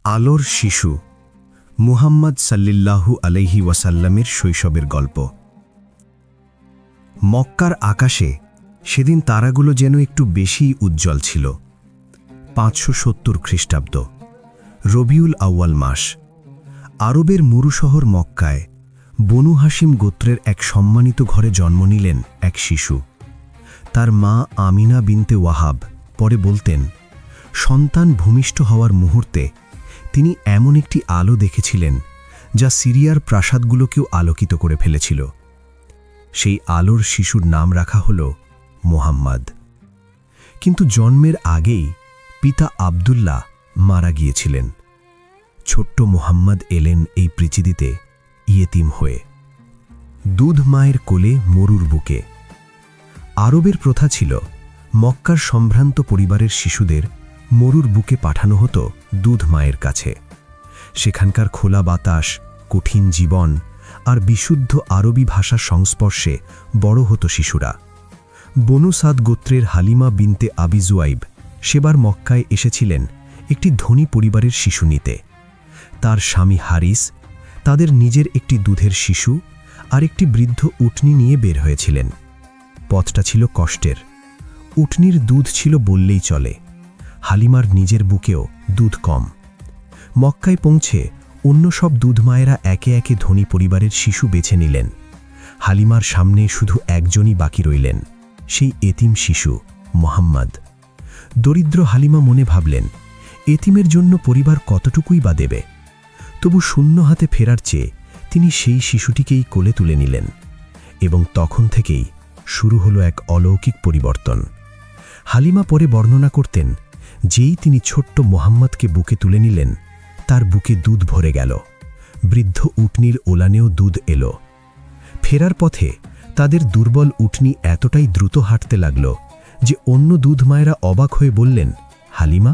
আলোর শিশু মুহাম্মদ সাল্লিল্লাহু আলাইহি ওয়াসাল্লামের শৈশবের গল্প। মক্কার আকাশে সেদিন তারাগুলো যেন একটু বেশিই উজ্জ্বল ছিল। 570 খ্রিস্টাব্দ, রবিউল আউয়াল মাস। আরবের মুরুশহর মক্কায় বনু হাশিম গোত্রের এক সম্মানিত ঘরে জন্ম নিলেন এক শিশু। তার মা আমিনা বিনতে ওয়াহাব পরে বলতেন, সন্তান ভূমিষ্ঠ হওয়ার মুহূর্তে তিনি এমন একটি আলো দেখেছিলেন যা সিরিয়ার প্রাসাদগুলোকেও আলোকিত করে ফেলেছিল। সেই আলোর শিশুর নাম রাখা হল মুহাম্মদ। কিন্তু জন্মের আগেই পিতা আব্দুল্লাহ মারা গিয়েছিলেন। ছোট্ট মুহাম্মদ এলেন এই পৃথিবীতে ইয়েতিম হয়ে, দুধ মায়ের কোলে মরুর বুকে। আরবের প্রথা ছিল মক্কার সম্ভ্রান্ত পরিবারের শিশুদের মরুর বুকে পাঠানো হতো দুধ মায়ের কাছে। সেখানকার খোলা বাতাস, কঠিন জীবন আর বিশুদ্ধ আরবি ভাষার সংস্পর্শে বড় হতো শিশুরা। বনু সাদ গোত্রের হালিমা বিনতে আবি জুয়াইব সেবার মক্কায় এসেছিলেন একটি ধনী পরিবারের শিশু নিতে। তার স্বামী হারিস তাদের নিজের একটি দুধের শিশু আর একটি বৃদ্ধ উটনি নিয়ে বের হয়েছিলেন। পথটা ছিল কষ্টের। উটনির দুধ ছিল বললেই চলে। হালিমার নিজের বুকেও দুধ কম। মক্কায় পৌঁছে অন্য সব দুধ মায়েরা একে একে ধনী পরিবারের শিশু বেছে নিলেন। হালিমার সামনে শুধু একজনই বাকি রইলেন, সেই এতিম শিশু মুহাম্মদ। দরিদ্র হালিমা মনে ভাবলেন, এতিমের জন্য পরিবার কতটুকুই বা দেবে। তবু শূন্য হাতে ফেরার চেয়ে তিনি সেই শিশুটিকেই কোলে তুলে নিলেন। এবং তখন থেকেই শুরু হলো এক অলৌকিক পরিবর্তন। হালিমা পরে বর্ণনা করতেন, যেই তিনি ছোট্ট মুহাম্মদকে বুকে তুলে নিলেন, তার বুকে দুধ ভরে গেল। বৃদ্ধ উটনির ওলানেও দুধ এলো। ফেরার পথে তাদের দুর্বল উটনি এতটাই দ্রুত হাঁটতে লাগল যে অন্য দুধ মায়েরা অবাক হয়ে বললেন, হালিমা,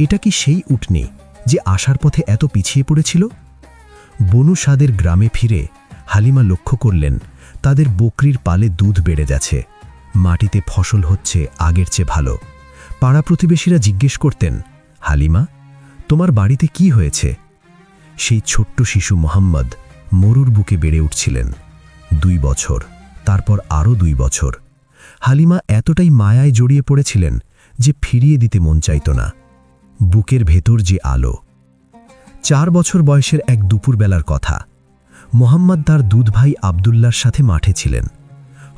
এটা কি সেই উটনি যে আসার পথে এত পিছিয়ে পড়েছিল? বনু সাদের গ্রামে ফিরে হালিমা লক্ষ্য করলেন তাদের বকরির পালে দুধ বেড়ে যাচ্ছে, মাটিতে ফসল হচ্ছে আগের চেয়ে ভালো। পাড়া প্রতিবেশীরা জিজ্ঞেস করতেন, হালিমা, তোমার বাড়িতে কি হয়েছে? সেই ছোট্ট শিশু মুহাম্মদ মরুর বুকে বেড়ে উঠছিলেন। 2 বছর, তারপর আরও 2 বছর। হালিমা এতটাই মায়ায় জড়িয়ে পড়েছিলেন যে ফিরিয়ে দিতে মন চাইত না। বুকের ভেতর যে আলো। 4 বছর বয়সের এক দুপুরবেলার কথা। মুহাম্মদ তার দুধ ভাই আব্দুল্লাহর সাথে মাঠে ছিলেন।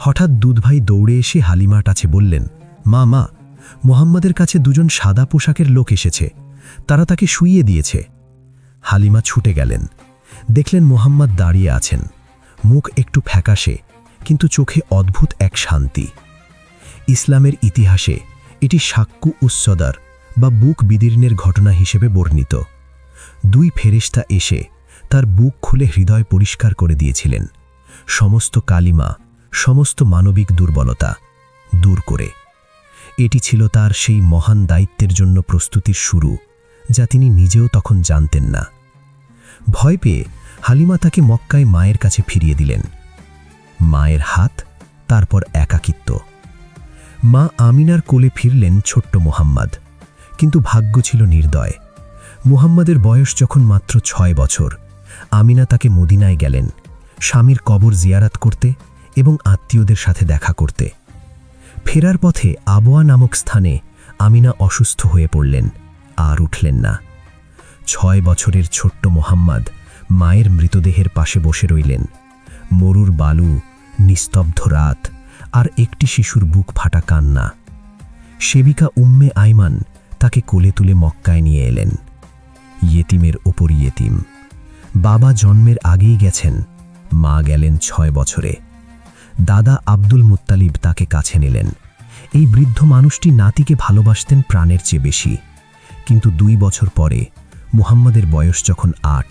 হঠাৎ দুধ ভাই দৌড়ে এসে হালিমার কাছে বললেন, মা, মুহাম্মদের কাছে 2জন সাদা পোশাকের লোক এসেছে, তারা তাকে শুইয়ে দিয়েছে। হালিমা ছুটে গেলেন। দেখলেন মুহাম্মদ দাঁড়িয়ে আছেন, মুখ একটু ফ্যাকাশে, কিন্তু চোখে অদ্ভুত এক শান্তি। ইসলামের ইতিহাসে এটি শাক্কু উস-সদর বা বুক বিদীর্ণের ঘটনা হিসেবে বর্ণিত। 2 ফেরেশতা এসে তার বুক খুলে হৃদয় পরিষ্কার করে দিয়েছিলেন, সমস্ত কালিমা, সমস্ত মানবিক দুর্বলতা দূর করে। এটি ছিল তার সেই মহান দায়িত্বের জন্য প্রস্তুতির শুরু, যা তিনি নিজেও তখন জানতেন না। ভয় পেয়ে হালিমা তাকে মক্কায় মায়ের কাছে ফিরিয়ে দিলেন। মায়ের হাত, তারপর একাকিত্ব। মা আমিনার কোলে ফিরলেন ছোট্ট মুহাম্মদ। কিন্তু ভাগ্য ছিল নির্দয়। মুহাম্মদের বয়স যখন মাত্র 6 বছর, আমিনা তাকে মদিনায় গেলেন স্বামীর কবর জিয়ারাত করতে এবং আত্মীয়দের সাথে দেখা করতে। ফেরার পথে আবওয়া নামক স্থানে আমিনা অসুস্থ হয়ে পড়লেন, আর উঠলেন না। 6 বছরের ছোট্ট মুহাম্মদ মায়ের মৃতদেহের পাশে বসে রইলেন। মরুর বালু, নিস্তব্ধ রাত আর একটি শিশুর বুক ফাটা কান্না। সেবিকা উম্মে আইমান তাকে কোলে তুলে মক্কায় নিয়ে এলেন। ইয়েতিমের ওপর ইয়েতিম। বাবা জন্মের আগেই গেছেন, মা গেলেন 6 বছরে। দাদা আব্দুল মুত্তালিব তাকে কাছে নিলেন। এই বৃদ্ধ মানুষটি নাতিকে ভালোবাসতেন প্রাণের চেয়ে বেশি। কিন্তু 2 বছর পরে মুহাম্মদের বয়স যখন 8,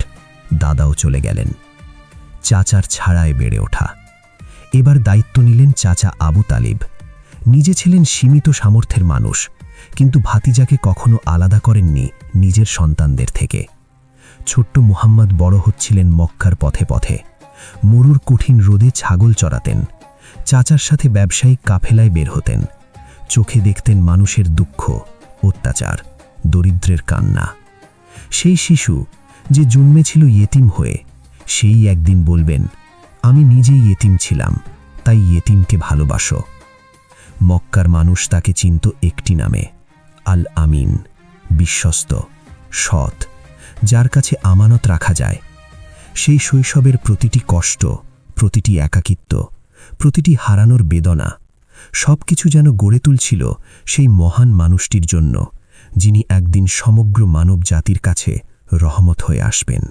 দাদাও চলে গেলেন। চাচার ছাড়ায় বেড়ে ওঠা। এবার দায়িত্ব নিলেন চাচা আবু তালিব। নিজে ছিলেন সীমিত সামর্থ্যের মানুষ, কিন্তু ভাতিজাকে কখনো আলাদা করেননি নিজের সন্তানদের থেকে। ছোট্ট মুহাম্মদ বড় হচ্ছিলেন মক্কার পথে পথে। মরুর কঠিন রোদে ছাগল চড়াতেন, চাচার সাথে ব্যবসায়িক কাফেলায় বের হতেন। চোখে দেখতেন মানুষের দুঃখ, অত্যাচার, দরিদ্রের কান্না। সেই শিশু যে জন্মেছিল ইয়েতিম হয়ে, সেই একদিন বলবেন, আমি নিজেই ইয়েতিম ছিলাম, তাই ইয়েতিমকে ভালোবাসো। মক্কার মানুষ তাকে চিনত একটি নামে, আল আমিন, বিশ্বস্ত, সৎ, যার কাছে আমানত রাখা যায়। সেই শৈশবের প্রতিটি কষ্ট, প্রতিটি একাকিত্ব, প্রতিটি হারানোর বেদনা, সবকিছু যেন গড়ে তুলছিল সেই মহান মানুষটির জন্য, যিনি একদিন সমগ্র মানব জাতির কাছে রহমত হয়ে আসবেন।